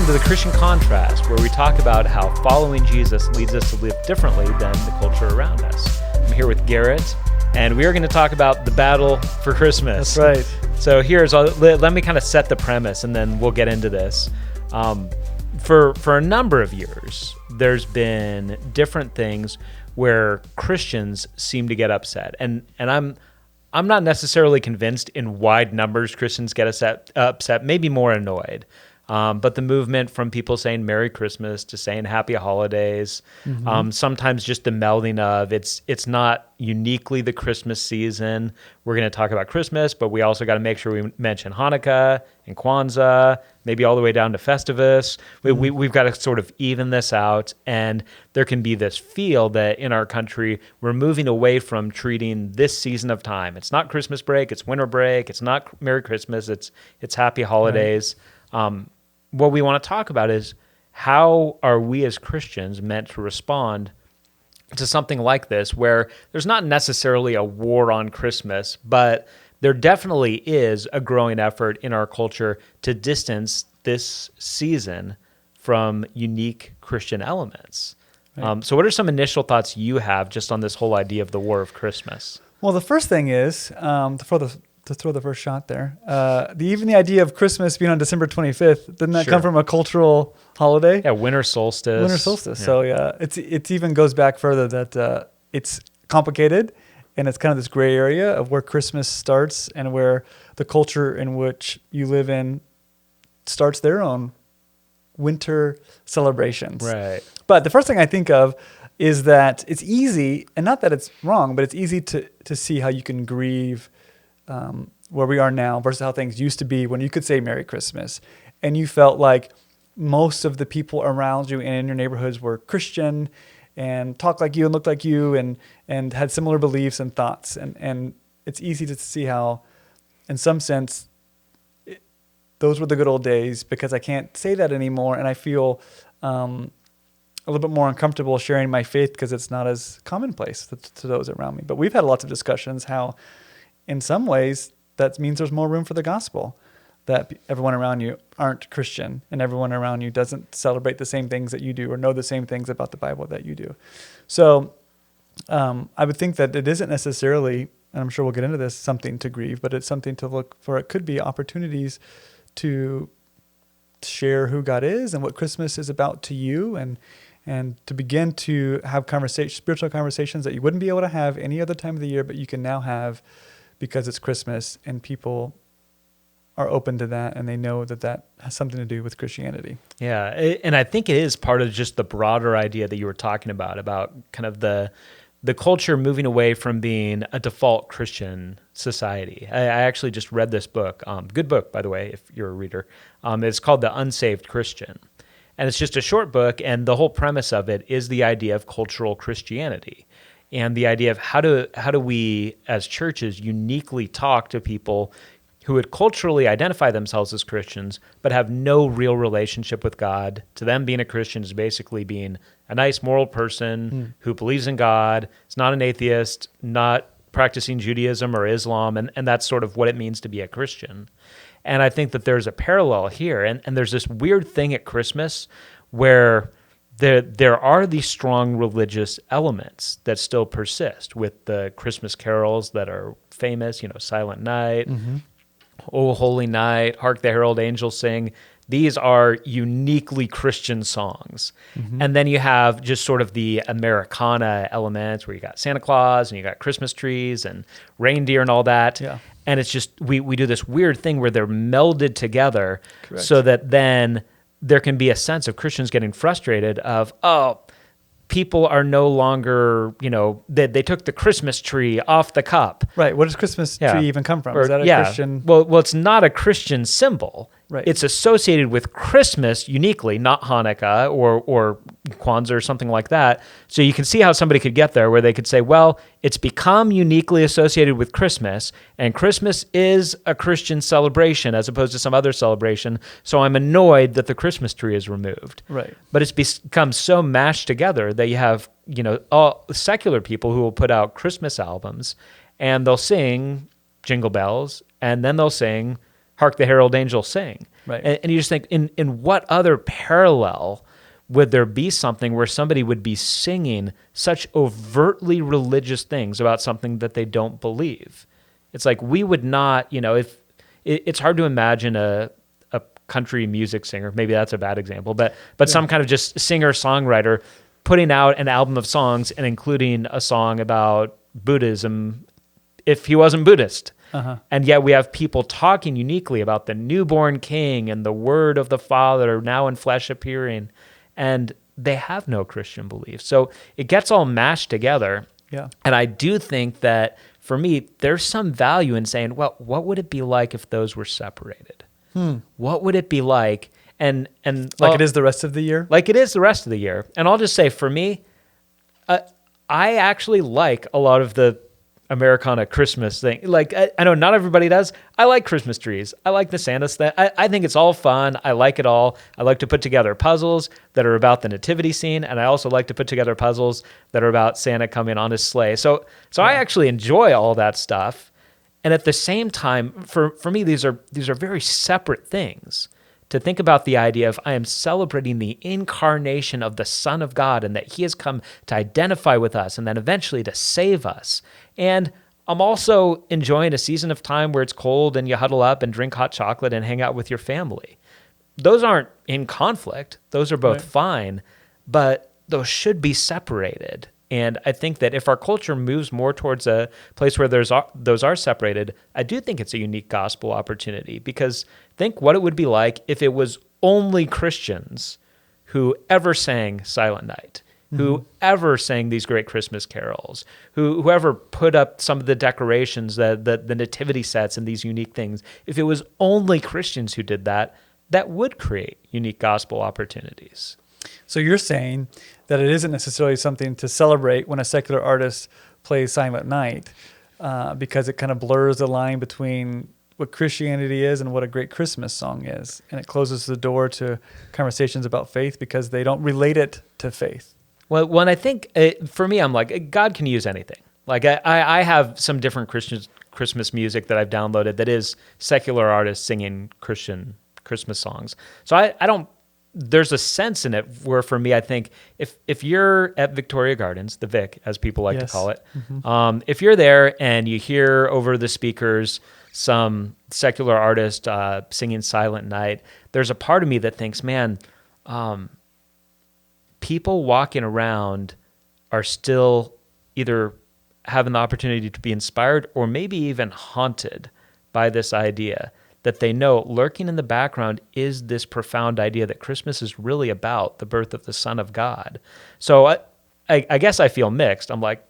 welcome to the Christian Contrast, where we talk about how following Jesus leads us to live differently than the culture around us. I'm here with Garrett, and we are going to talk about the battle for Christmas. That's right. So let me kind of set the premise, and then we'll get into this. For a number of years, there's been different things where Christians seem to get upset, and I'm not necessarily convinced in wide numbers Christians get upset, maybe more annoyed. But the movement from people saying Merry Christmas to saying Happy Holidays, sometimes just the melding of it's not uniquely the Christmas season. We're going to talk about Christmas, but we also got to make sure we mention Hanukkah and Kwanzaa, maybe all the way down to Festivus. We've got to sort of even this out, and there can be this feel that in our country, we're moving away from treating this season of time. It's not Christmas break, it's winter break, it's not Merry Christmas, it's Happy Holidays. Right. What we want to talk about is how are we as Christians meant to respond to something like this, where there's not necessarily a war on Christmas, but there definitely is a growing effort in our culture to distance this season from unique Christian elements. Right. So what are some initial thoughts you have just on this whole idea of the war of Christmas? Well, the first thing is, to throw the first shot there, even the idea of Christmas being on December 25th, didn't that come from a cultural holiday? Yeah, winter solstice. Winter solstice. Yeah. So yeah, it even goes back further that it's complicated, and it's kind of this gray area of where Christmas starts and where the culture in which you live in starts their own winter celebrations. Right. But the first thing I think of is that it's easy, and not that it's wrong, but it's easy to see how you can grieve where we are now versus how things used to be when you could say Merry Christmas and you felt like most of the people around you and in your neighborhoods were Christian and talked like you and looked like you and had similar beliefs and thoughts. And it's easy to see how, in some sense, those were the good old days, because I can't say that anymore. And I feel a little bit more uncomfortable sharing my faith because it's not as commonplace to those around me. But we've had lots of discussions how in some ways, that means there's more room for the gospel, that everyone around you aren't Christian and everyone around you doesn't celebrate the same things that you do or know the same things about the Bible that you do. So I would think that it isn't necessarily, and I'm sure we'll get into this, something to grieve, but it's something to look for. It could be opportunities to share who God is and what Christmas is about to you, and to begin to have spiritual conversations that you wouldn't be able to have any other time of the year, but you can now have because it's Christmas and people are open to that and they know that has something to do with Christianity. Yeah, and I think it is part of just the broader idea that you were talking about kind of the culture moving away from being a default Christian society. I actually just read this book, good book, by the way, if you're a reader. It's called The Unsaved Christian. And it's just a short book, and the whole premise of it is the idea of cultural Christianity. And the idea of how do we as churches uniquely talk to people who would culturally identify themselves as Christians but have no real relationship with God. To them, being a Christian is basically being a nice moral person who believes in God, is not an atheist, not practicing Judaism or Islam, and that's sort of what it means to be a Christian. And I think that there's a parallel here, and there's this weird thing at Christmas where there are these strong religious elements that still persist with the Christmas carols that are famous, Silent Night, O Holy Night, Hark the Herald Angels Sing. These are uniquely Christian songs. And then you have just sort of the Americana elements where you got Santa Claus and you got Christmas trees and reindeer and all that. Yeah. And it's just, we do this weird thing where they're melded together. Correct. So that then there can be a sense of Christians getting frustrated of, people are no longer, they took the Christmas tree off the cup. Right. What does Christmas tree even come from? Is that a Christian? Well, it's not a Christian symbol. Right. It's associated with Christmas uniquely, not Hanukkah or Kwanzaa or something like that. So you can see how somebody could get there where they could say, well, it's become uniquely associated with Christmas, and Christmas is a Christian celebration as opposed to some other celebration, so I'm annoyed that the Christmas tree is removed. Right. But it's become so mashed together that you have, all secular people who will put out Christmas albums, and they'll sing Jingle Bells, and then they'll sing Hark the Herald Angels Sing. Right. And you just think, in what other parallel would there be something where somebody would be singing such overtly religious things about something that they don't believe? It's like we would not, if it's hard to imagine a country music singer, maybe that's a bad example, but some kind of just singer-songwriter putting out an album of songs and including a song about Buddhism if he wasn't Buddhist. And yet we have people talking uniquely about the newborn king and the word of the Father now in flesh appearing, and they have no Christian belief. So it gets all mashed together. Yeah. And I do think that, for me, there's some value in saying, well, what would it be like if those were separated? What would it be like? And Like it is the rest of the year? Like it is the rest of the year. And I'll just say, for me, I actually like a lot of the Americana Christmas thing. Like, I know not everybody does. I like Christmas trees. I like the Santa stuff. I think it's all fun. I like it all. I like to put together puzzles that are about the nativity scene, and I also like to put together puzzles that are about Santa coming on his sleigh. So I actually enjoy all that stuff. And at the same time, for me, these are very separate things. To think about the idea of I am celebrating the incarnation of the Son of God and that he has come to identify with us and then eventually to save us. And I'm also enjoying a season of time where it's cold and you huddle up and drink hot chocolate and hang out with your family. Those aren't in conflict. Those are both fine, but those should be separated. And I think that if our culture moves more towards a place where those are separated, I do think it's a unique gospel opportunity, because think what it would be like if it was only Christians who ever sang Silent Night, who ever sang these great Christmas carols, whoever put up some of the decorations, the nativity sets and these unique things. If it was only Christians who did that, that would create unique gospel opportunities. So you're saying that it isn't necessarily something to celebrate when a secular artist plays Silent Night, because it kind of blurs the line between what Christianity is and what a great Christmas song is. And it closes the door to conversations about faith because they don't relate it to faith. Well, when I think, for me, I'm like, God can use anything. Like I have some different Christmas music that I've downloaded that is secular artists singing Christian Christmas songs. So I don't, there's a sense in it where, for me, I think if you're at Victoria Gardens, the Vic, as people like to call it, if you're there and you hear over the speakers some secular artist singing Silent Night, there's a part of me that thinks, man, people walking around are still either having the opportunity to be inspired or maybe even haunted by this idea that they know lurking in the background is this profound idea that Christmas is really about the birth of the Son of God. So I guess I feel mixed. I'm like,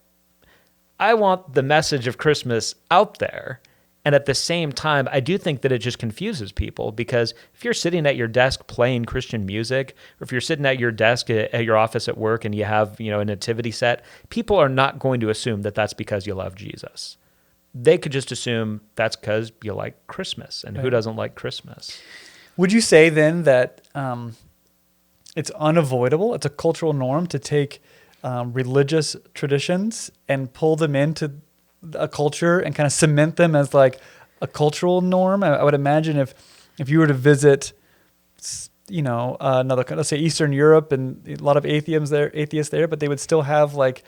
I want the message of Christmas out there. And at the same time, I do think that it just confuses people, because if you're sitting at your desk playing Christian music, or if you're sitting at your desk at your office at work and you have, a nativity set, people are not going to assume that that's because you love Jesus. They could just assume that's because you like Christmas, and who doesn't like Christmas? Would you say then that it's unavoidable, it's a cultural norm to take religious traditions and pull them into a culture and kind of cement them as like a cultural norm? I would imagine if you were to visit, another, let's say Eastern Europe, and a lot of atheists there, but they would still have like,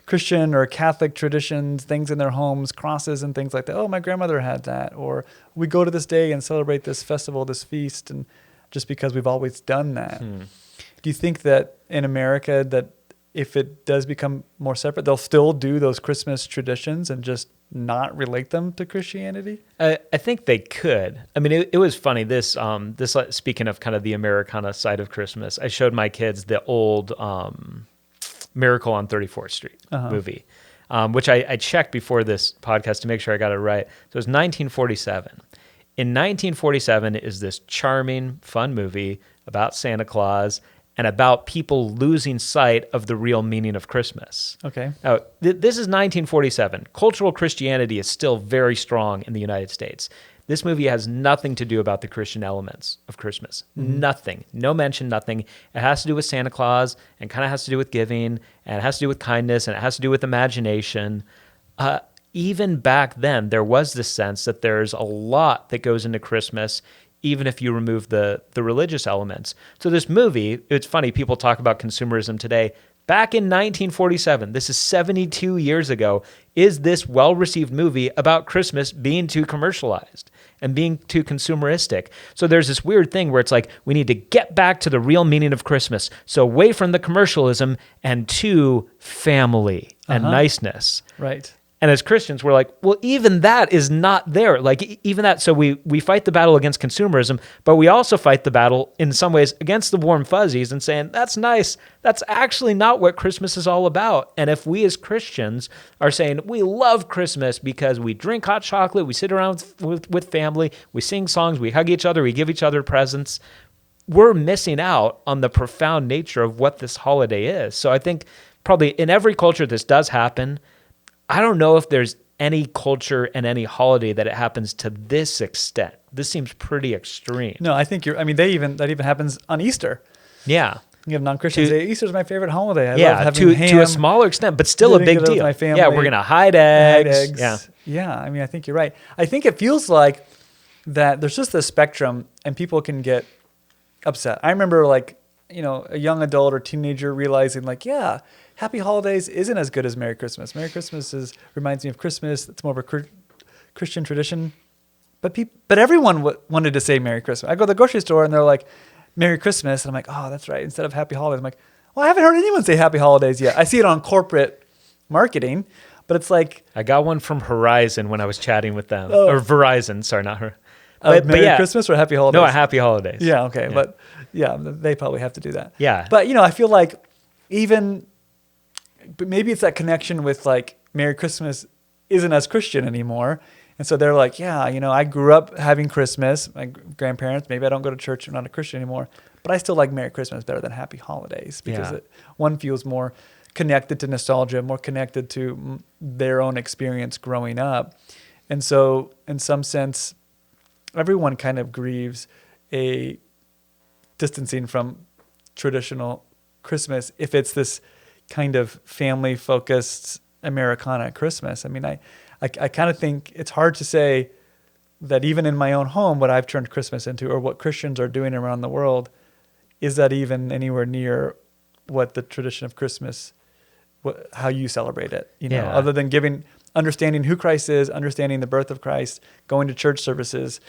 Christian or Catholic traditions, things in their homes, crosses and things like that. Oh, my grandmother had that. Or we go to this day and celebrate this festival, this feast, and just because we've always done that. Do you think that in America that if it does become more separate, they'll still do those Christmas traditions and just not relate them to Christianity? I think they could. I mean, it was funny. This speaking of kind of the Americana side of Christmas, I showed my kids the old Miracle on 34th Street movie, which I checked before this podcast to make sure I got it right. So it was 1947. In 1947 is this charming, fun movie about Santa Claus and about people losing sight of the real meaning of Christmas. Okay. Now, this is 1947. Cultural Christianity is still very strong in the United States. This movie has nothing to do about the Christian elements of Christmas. Nothing. No mention, nothing. It has to do with Santa Claus, and kind of has to do with giving, and it has to do with kindness, and it has to do with imagination. Even back then, there was this sense that there's a lot that goes into Christmas, even if you remove the religious elements. So this movie, it's funny, people talk about consumerism today. Back in 1947, this is 72 years ago, is this well-received movie about Christmas being too commercialized and being too consumeristic. So there's this weird thing where it's like, we need to get back to the real meaning of Christmas. So away from the commercialism and to family and niceness. Right. And as Christians, we're like, well, even that is not there. Like, even that, so we fight the battle against consumerism, but we also fight the battle in some ways against the warm fuzzies and saying, that's nice. That's actually not what Christmas is all about. And if we as Christians are saying, we love Christmas because we drink hot chocolate, we sit around with family, we sing songs, we hug each other, we give each other presents, we're missing out on the profound nature of what this holiday is. So I think probably in every culture this does happen. I don't know if there's any culture and any holiday that it happens to this extent. This seems pretty extreme. No, I think that even happens on Easter. Yeah. You have non-Christians say, Easter's my favorite holiday. I love having to ham. To a smaller extent, but still a big deal. With my family. Yeah, we're going to hide eggs. Yeah, I mean, I think you're right. I think it feels like that there's just a spectrum and people can get upset. I remember a young adult or teenager realizing Happy Holidays isn't as good as Merry Christmas. Merry Christmas reminds me of Christmas. It's more of a Christian tradition. But everyone wanted to say Merry Christmas. I go to the grocery store and they're like, Merry Christmas. And I'm like, oh, that's right. Instead of Happy Holidays. I'm like, well, I haven't heard anyone say Happy Holidays yet. I see it on corporate marketing, but it's like. I got one from Horizon when I was chatting with them. Or Verizon, sorry, not her. Merry Christmas or Happy Holidays? No, Happy Holidays. Yeah, okay. Yeah. But they probably have to do that. Yeah. But, I feel like but maybe it's that connection with Merry Christmas isn't as Christian anymore. And so they're like, I grew up having Christmas. My grandparents, maybe I don't go to church. I'm not a Christian anymore. But I still like Merry Christmas better than Happy Holidays because one feels more connected to nostalgia, more connected to their own experience growing up. And so in some sense, everyone kind of grieves a distancing from traditional Christmas if it's this kind of family-focused Americana Christmas. I mean, I kind of think it's hard to say that even in my own home, what I've turned Christmas into or what Christians are doing around the world, is that even anywhere near what the tradition of Christmas, how you celebrate it, other than understanding who Christ is, understanding the birth of Christ, going to church services,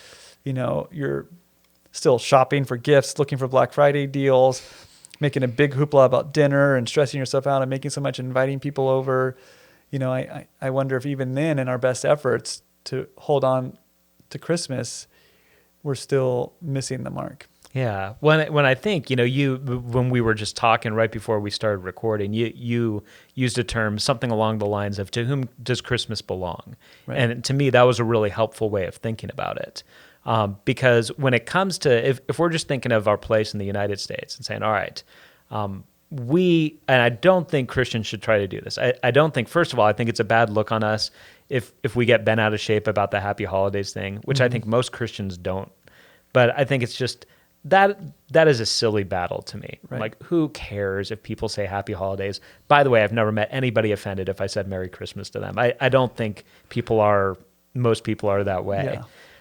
you're still shopping for gifts, looking for Black Friday deals, making a big hoopla about dinner and stressing yourself out and making so much, inviting people over. I wonder if even then in our best efforts to hold on to Christmas, we're still missing the mark. Yeah. When I think, when we were just talking right before we started recording, you used a term, something along the lines of, to whom does Christmas belong? Right. And to me, that was a really helpful way of thinking about it. Because when it comes to, if we're just thinking of our place in the United States and saying, all right, and I don't think Christians should try to do this. I don't think, first of all, I think it's a bad look on us if we get bent out of shape about the Happy Holidays thing, which I think most Christians don't. But I think it's just, that is a silly battle to me. Right. Like, who cares if people say Happy Holidays? By the way, I've never met anybody offended if I said Merry Christmas to them. I don't think most people are that way.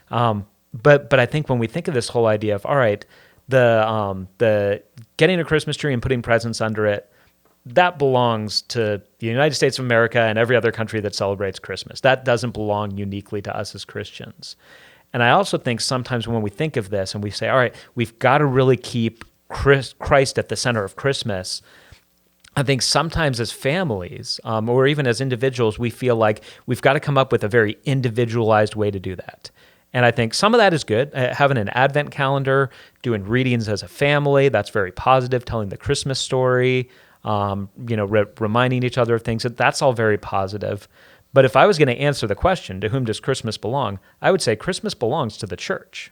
Yeah. But I think when we think of this whole idea of, all right, the getting a Christmas tree and putting presents under it, that belongs to the United States of America and every other country that celebrates Christmas. That doesn't belong uniquely to us as Christians. And I also think sometimes when we think of this and we say, all right, we've got to really keep Christ at the center of Christmas, I think sometimes as families or even as individuals, we feel like we've got to come up with a very individualized way to do that. And I think some of that is good. Having an Advent calendar, doing readings as a family, that's very positive. Telling the Christmas story, reminding each other of things, that's all very positive. But if I was going to answer the question, to whom does Christmas belong? I would say Christmas belongs to the church.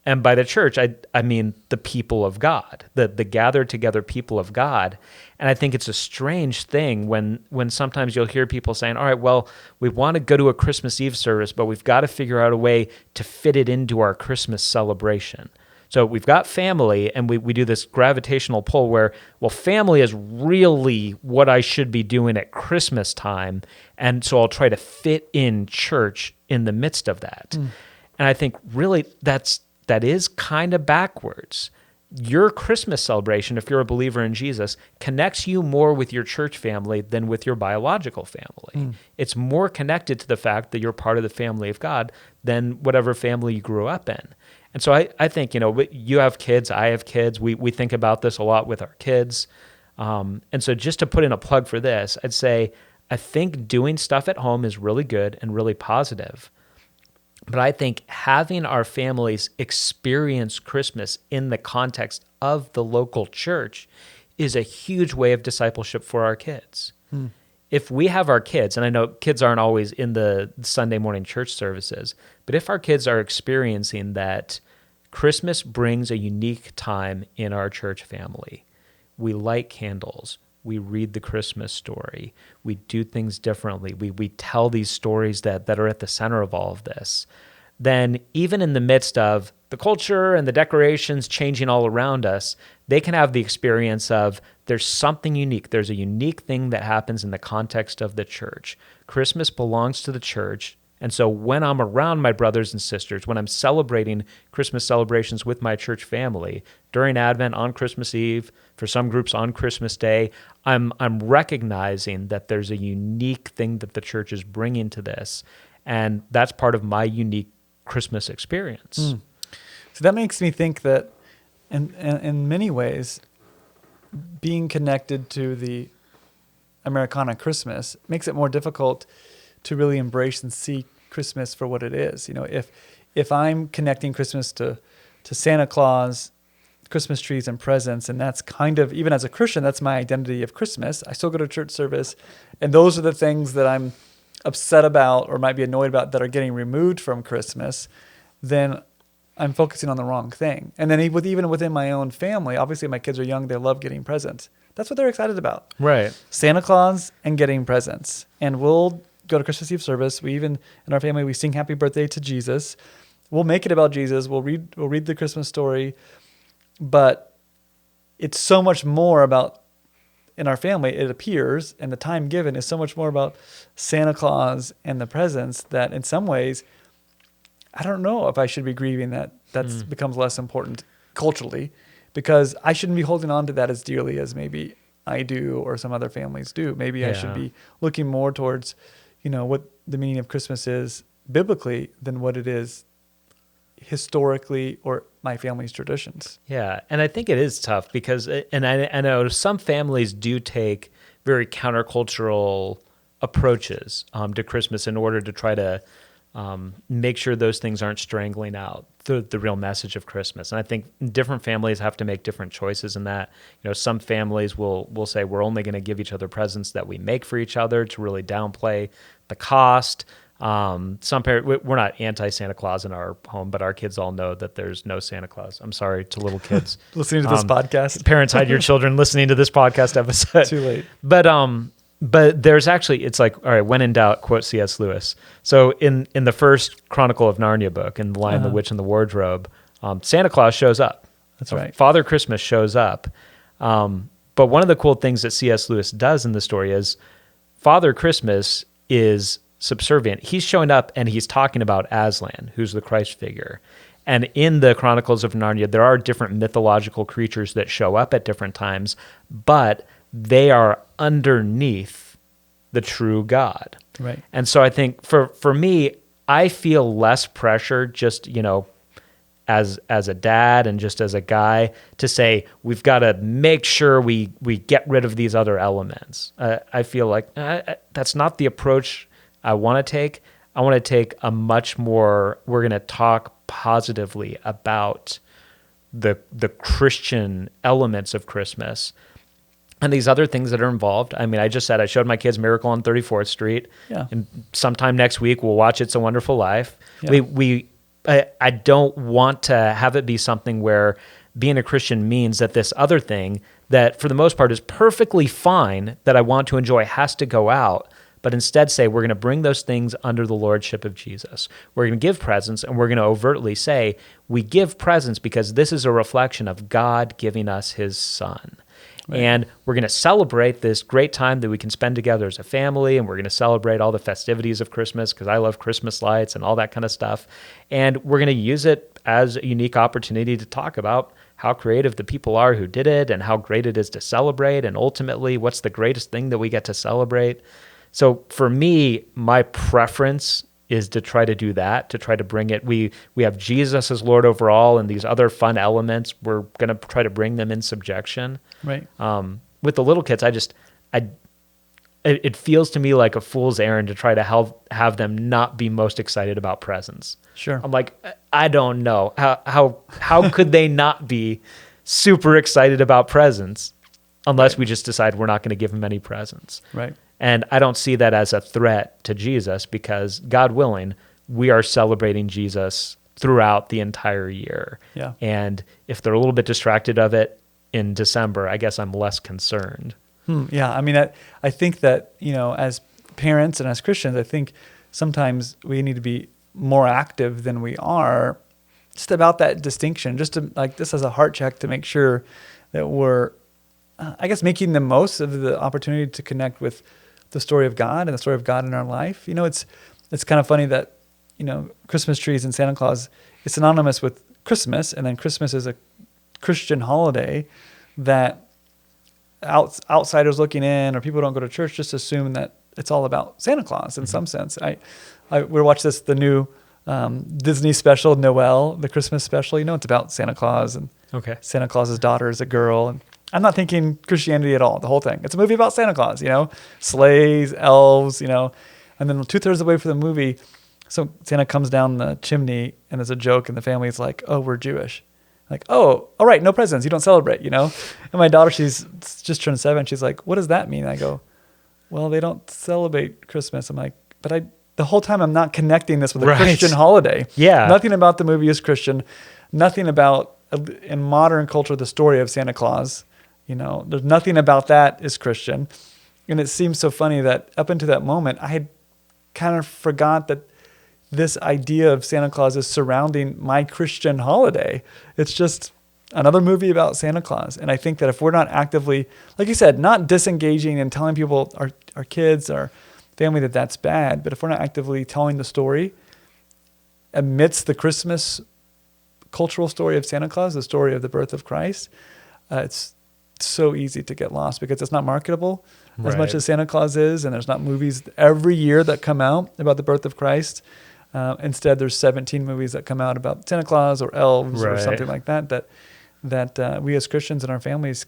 And by the church, I mean the people of God, the gathered together people of God. And I think it's a strange thing when sometimes you'll hear people saying, all right, well, we want to go to a Christmas Eve service, but we've got to figure out a way to fit it into our Christmas celebration. So we've got family, and we do this gravitational pull where, well, family is really what I should be doing at Christmas time, and so I'll try to fit in church in the midst of that. And I think really that's that is kind of backwards. Your Christmas celebration, if you're a believer in Jesus, connects you more with your church family than with your biological family. It's more connected to the fact that you're part of the family of God than whatever family you grew up in. And so I think, you have kids, I have kids. We think about this a lot with our kids. And so just to put in a plug for this, I'd say I think doing stuff at home is really good and really positive. But I think having our families experience Christmas in the context of the local church is a huge way of discipleship for our kids. If we have our kids, and I know kids aren't always in the Sunday morning church services, but if our kids are experiencing that Christmas brings a unique time in our church family, we light candles, we read the Christmas story, we do things differently, we tell these stories that are at the center of all of this, then even in the midst of the culture and the decorations changing all around us, they can have the experience of there's something unique. There's a unique thing that happens in the context of the church. Christmas belongs to the church. And so when I'm around my brothers and sisters, when I'm celebrating Christmas celebrations with my church family, during Advent, on Christmas Eve, for some groups on Christmas Day, I'm recognizing that there's a unique thing that the church is bringing to this. And that's part of my unique Christmas experience. So that makes me think that in many ways, being connected to the Americana Christmas makes it more difficult to really embrace and see Christmas for what it is. If I'm connecting Christmas to Santa Claus, Christmas trees and presents, and that's kind of, even as a Christian, that's my identity of Christmas. I still go to church service, and those are the things that I'm upset about or might be annoyed about that are getting removed from Christmas, then I'm focusing on the wrong thing. And then even within my own family, obviously my kids are young, they love getting presents. That's what they're excited about. Right. Santa Claus and getting presents. And we'll go to Christmas Eve service. We even, in our family, we sing happy birthday to Jesus. We'll make it about Jesus. We'll read the Christmas story. But it's so much more about, in our family, it appears, and the time given is so much more about Santa Claus and the presents that in some ways, I don't know if I should be grieving that becomes less important culturally, because I shouldn't be holding on to that as dearly as maybe I do or some other families do. Maybe I should be looking more towards, what the meaning of Christmas is biblically than what it is historically or my family's traditions. Yeah, and I think it is tough because, and I know some families do take very countercultural approaches to Christmas in order to try to make sure those things aren't strangling out the real message of Christmas. And I think different families have to make different choices in that. Some families will say we're only going to give each other presents that we make for each other to really downplay the cost. Some parents, we're not anti-Santa Claus in our home, but our kids all know that there's no Santa Claus. I'm sorry to little kids listening to this podcast. Parents, hide your children listening to this podcast episode. Too late. But there's actually, it's like, all right, when in doubt, quote C.S. Lewis. So in the first Chronicle of Narnia book, in The Lion, the Witch, and the Wardrobe, Santa Claus shows up. That's right. Father Christmas shows up. But one of the cool things that C.S. Lewis does in the story is Father Christmas is subservient. He's showing up and he's talking about Aslan, who's the Christ figure. And in the Chronicles of Narnia, there are different mythological creatures that show up at different times, but they are underneath the true God. Right. And so I think for me, I feel less pressure just, as a dad and just as a guy to say, we've got to make sure we get rid of these other elements. I feel like that's not the approach I want to take. I want to take a much more, we're going to talk positively about the Christian elements of Christmas and these other things that are involved. I mean, I just said I showed my kids Miracle on 34th Street. Yeah. And sometime next week we'll watch It's a Wonderful Life. Yeah. I don't want to have it be something where being a Christian means that this other thing that for the most part is perfectly fine that I want to enjoy has to go out, but instead say we're going to bring those things under the lordship of Jesus. We're going to give presents, and we're going to overtly say we give presents because this is a reflection of God giving us his son. Right. And we're going to celebrate this great time that we can spend together as a family, and we're going to celebrate all the festivities of Christmas because I love Christmas lights and all that kind of stuff. And we're going to use it as a unique opportunity to talk about how creative the people are who did it and how great it is to celebrate, and ultimately what's the greatest thing that we get to celebrate. So for me, my preference is to try to do that, to try to bring it. We have Jesus as Lord over all, and these other fun elements, we're going to try to bring them in subjection. Right. With the little kids, it feels to me like a fool's errand to try to have them not be most excited about presents. Sure. I'm like, I don't know. How could they not be super excited about presents unless we just decide we're not going to give them any presents? Right. And I don't see that as a threat to Jesus, because God willing, we are celebrating Jesus throughout the entire year. Yeah. And if they're a little bit distracted of it in December, I guess I'm less concerned. Yeah. I mean, I think that, as parents and as Christians, I think sometimes we need to be more active than we are just about that distinction, just to like this as a heart check to make sure that we're, I guess, making the most of the opportunity to connect with the story of God and the story of God in our life. It's kind of funny that, Christmas trees and Santa Claus, it's synonymous with Christmas, and then Christmas is a Christian holiday that outsiders looking in or people who don't go to church just assume that it's all about Santa Claus in some sense. We watched the new Disney special, Noel, the Christmas special. It's about Santa Claus, and Santa Claus's daughter is a girl, and I'm not thinking Christianity at all, the whole thing. It's a movie about Santa Claus, sleighs, elves, and then 2/3 of the way through the movie, so Santa comes down the chimney and there's a joke and the family's like, oh, we're Jewish. Like, oh, all right, no presents. You don't celebrate, And my daughter, she's just turned 7. She's like, what does that mean? I go, well, they don't celebrate Christmas. I'm like, but the whole time I'm not connecting this with a Christian holiday. Yeah. Nothing about the movie is Christian. Nothing about, in modern culture, the story of Santa Claus. There's nothing about that is Christian. And it seems so funny that up until that moment, I had kind of forgot that this idea of Santa Claus is surrounding my Christian holiday. It's just another movie about Santa Claus. And I think that if we're not actively, like you said, not disengaging and telling people, our kids, our family, that that's bad, but if we're not actively telling the story amidst the Christmas cultural story of Santa Claus, the story of the birth of Christ, it's so easy to get lost because it's not marketable as much as Santa Claus is, and there's not movies every year that come out about the birth of Christ. Instead, there's 17 movies that come out about Santa Claus or elves or something like that we as Christians and our families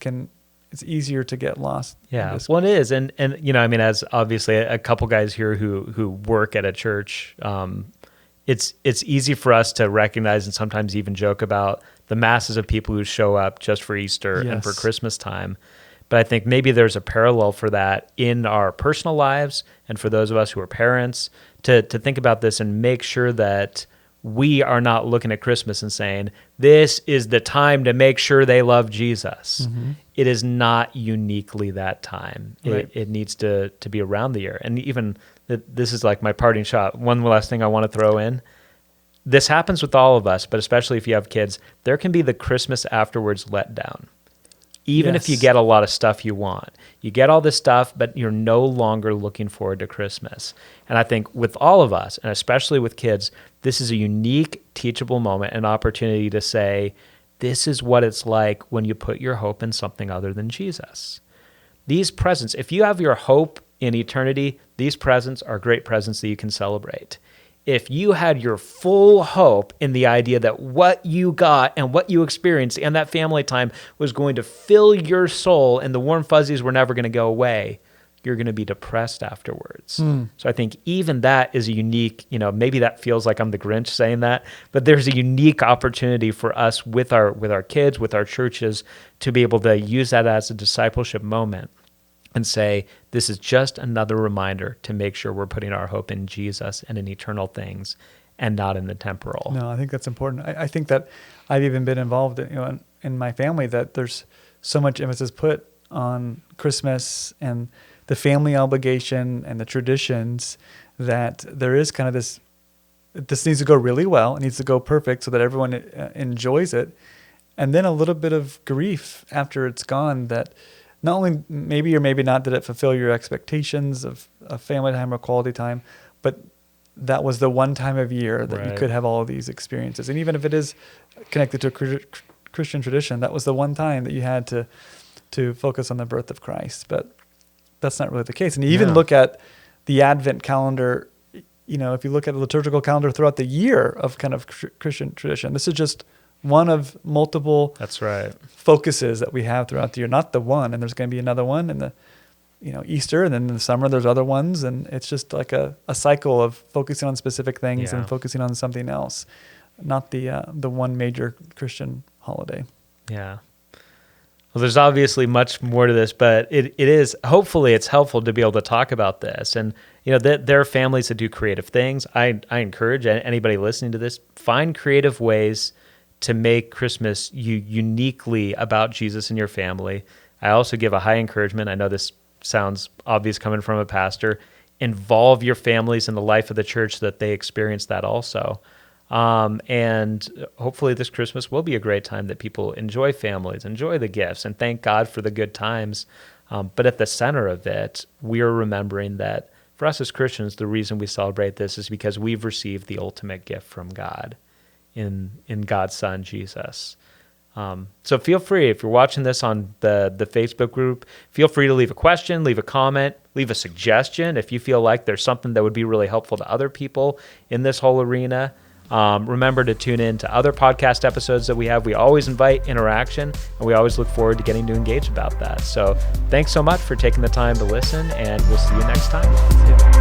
it's easier to get lost. Yeah, well, it is. And as obviously a couple guys here who work at a church, it's easy for us to recognize and sometimes even joke about the masses of people who show up just for Easter and for Christmas time. But I think maybe there's a parallel for that in our personal lives, and for those of us who are parents, to think about this and make sure that we are not looking at Christmas and saying, this is the time to make sure they love Jesus. Mm-hmm. It is not uniquely that time. Right. It needs to be around the year. And even this is like my parting shot. One last thing I want to throw in. This happens with all of us, but especially if you have kids, there can be the Christmas afterwards letdown. Even if you get a lot of stuff you want. You get all this stuff, but you're no longer looking forward to Christmas. And I think with all of us, and especially with kids, this is a unique, teachable moment, an opportunity to say, this is what it's like when you put your hope in something other than Jesus. These presents, if you have your hope in eternity, these presents are great presents that you can celebrate. If you had your full hope in the idea that what you got and what you experienced and that family time was going to fill your soul and the warm fuzzies were never going to go away, you're going to be depressed afterwards. So I think even that is a unique, maybe that feels like I'm the Grinch saying that, but there's a unique opportunity for us with our kids, with our churches, to be able to use that as a discipleship moment and say, this is just another reminder to make sure we're putting our hope in Jesus and in eternal things and not in the temporal. No, I think that's important. I think that I've even been involved in my family that there's so much emphasis put on Christmas and the family obligation and the traditions that there is kind of this needs to go really well. It needs to go perfect so that everyone enjoys it. And then a little bit of grief after it's gone that not only maybe or maybe not did it fulfill your expectations of family time or quality time, but that was the one time of year that you Right. could have all of these experiences. And even if it is connected to a Christian tradition, that was the one time that you had to focus on the birth of Christ. But that's not really the case. And you even No. look at the Advent calendar, you know, if you look at the liturgical calendar throughout the year of kind of Christian tradition, this is just one of multiple That's right. focuses that we have throughout the year, not the one. And there's going to be another one in the, you know, Easter, and then in the summer there's other ones. And it's just like a cycle of focusing on specific things Yeah. and focusing on something else, not the one major Christian holiday. Yeah. Well, there's obviously much more to this, but it is, hopefully it's helpful to be able to talk about this. And, you know, there are families that do creative things. I encourage anybody listening to this, find creative ways to make Christmas uniquely about Jesus and your family. I also give a high encouragement. I know this sounds obvious coming from a pastor. Involve your families in the life of the church so that they experience that also. And hopefully this Christmas will be a great time that people enjoy families, enjoy the gifts, and thank God for the good times. But at the center of it, we are remembering that for us as Christians, the reason we celebrate this is because we've received the ultimate gift from God in God's Son, Jesus. So feel free, if you're watching this on the Facebook group, feel free to leave a question, leave a comment, leave a suggestion if you feel like there's something that would be really helpful to other people in this whole arena. Remember to tune in to other podcast episodes that we have. We always invite interaction, and we always look forward to getting to engage about that. So thanks so much for taking the time to listen, and we'll see you next time.